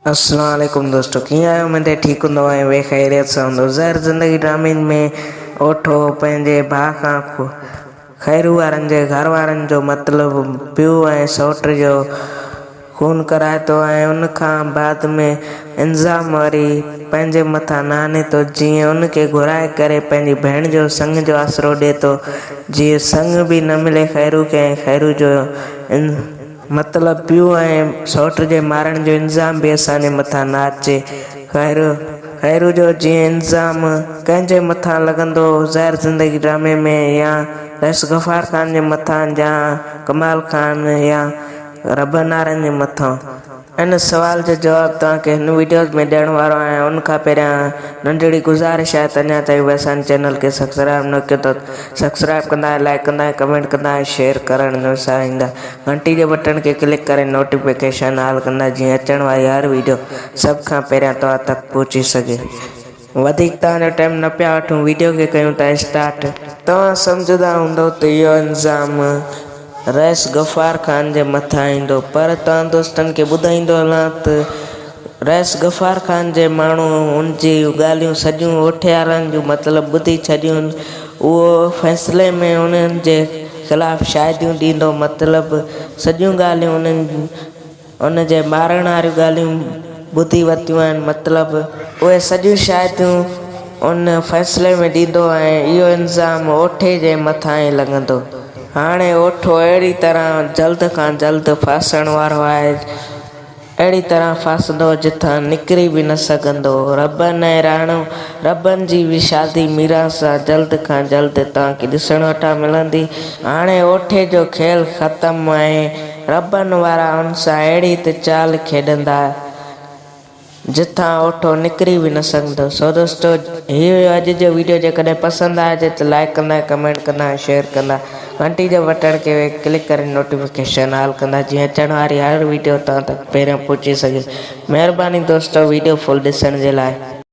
अस्सलाम वालेकुम दोस्तों, कीअं आहियो? मुंहिंजे ठीकु हूंदो आहे वे ख़ैरियत सां हूंदो। ज़हर ज़िंदगी ड्रामनि में ओठो पंहिंजे भाउ खां ख़ैरू वारनि जे घर वारनि जो मतिलबु पीउ ऐं सौट जो खून कराए थो ऐं उन खां बाद में इल्ज़ाम वरी पंहिंजे मथां न आणे थो, जीअं उनखे घुराए करे पंहिंजी भेण जो संग जो आसरो ॾिए थो। जीअं संग बि न मिले ख़ैरू खे ऐं ख़ैरू जो मतिलबु पीउ ऐं सौट जे मारण जो इल्ज़ाम बि असांजे मथां न अचे। ख़ैरू जो जीअं इल्ज़ाम कंहिंजे मथां लॻंदो ज़हर ज़िंदगी ड्रामे में, या रस गफ़ार ख़ान जे मथां, या कमाल ख़ान, या रबनारनि जे मथां, इन सवाल जो जवाबु तव्हांखे हिन वीडियो में ॾियण वारो आहियां। उनखां पहिरियां नंढड़ी गुज़ारिश आहे, अञा ताईं असांजे चैनल खे सब्सक्राइब न कयो त सब्सक्राइब कंदा, लाइक कंदा, कमेंट कंदा, शेयर करणु न विसारींदा। घंटी जे बटन खे क्लिक करे नोटिफिकेशन ऑल कंदा, जीअं अचण वारी हर वीडियो सभ खां पहिरियां तव्हां तक पहुची सघे। वधीक तव्हांजो टाइम न पिया वठूं, वीडियो खे कयूं था स्टार्ट। तव्हां सम्झंदा हूंदव त इहो इल्ज़ाम रईस गफ़ार ख़ान जे मथां ईंदो, पर तव्हां दोस्तनि खे ॿुधाईंदो हलां त रईस गफ़ार ख़ान जे माण्हू उनजी ॻाल्हियूं सॼियूं ओठे वारनि जूं मतिलबु ॿुधी छॾियूं। उहो फ़ैसिले में उन्हनि जे ख़िलाफ़ु शाहिदियूं ॾींदो, मतिलबु सॼियूं ॻाल्हियूं उन जे मारण वारियूं ॻाल्हियूं ॿुधी वरितियूं आहिनि। मतिलबु उहे सॼियूं शाहिदियूं उन फ़ैसिले में ॾींदो ऐं इहो इल्ज़ाम ओठे जे मथां ई लॻंदो। हाणे ओठो अहिड़ी तरह जल्द खां जल्द फासण वारो आहे, अहिड़ी तरह फासंदो जिथां निकिरी बि न सघंदो। रबन ऐं राणो रबन जी बि शादी मीरा सां जल्द खां जल्द तव्हांखे ॾिसण वटां मिलंदी। हाणे ओठे जो खेल ख़तमु ऐं रबन वारा उन सां अहिड़ी त चाल खेॾंदा जिथां ओठो निकिरी बि न सघंदो। सो दोस्तों, हीअ अॼु जो वीडियो जेकॾहिं पसंदि आहे त लाइक कंदा, कमेंट कंदा, शेयर कंदा, घंटी जे बटन खे क्लिक करे नोटिफिकेशन ऑल कंदा, जीअं अचण वारी हर वीडियो तव्हां तक पहिरियों पहुची सघे। महिरबानी दोस्तों वीडियो फुल ॾिसण जे लाइ।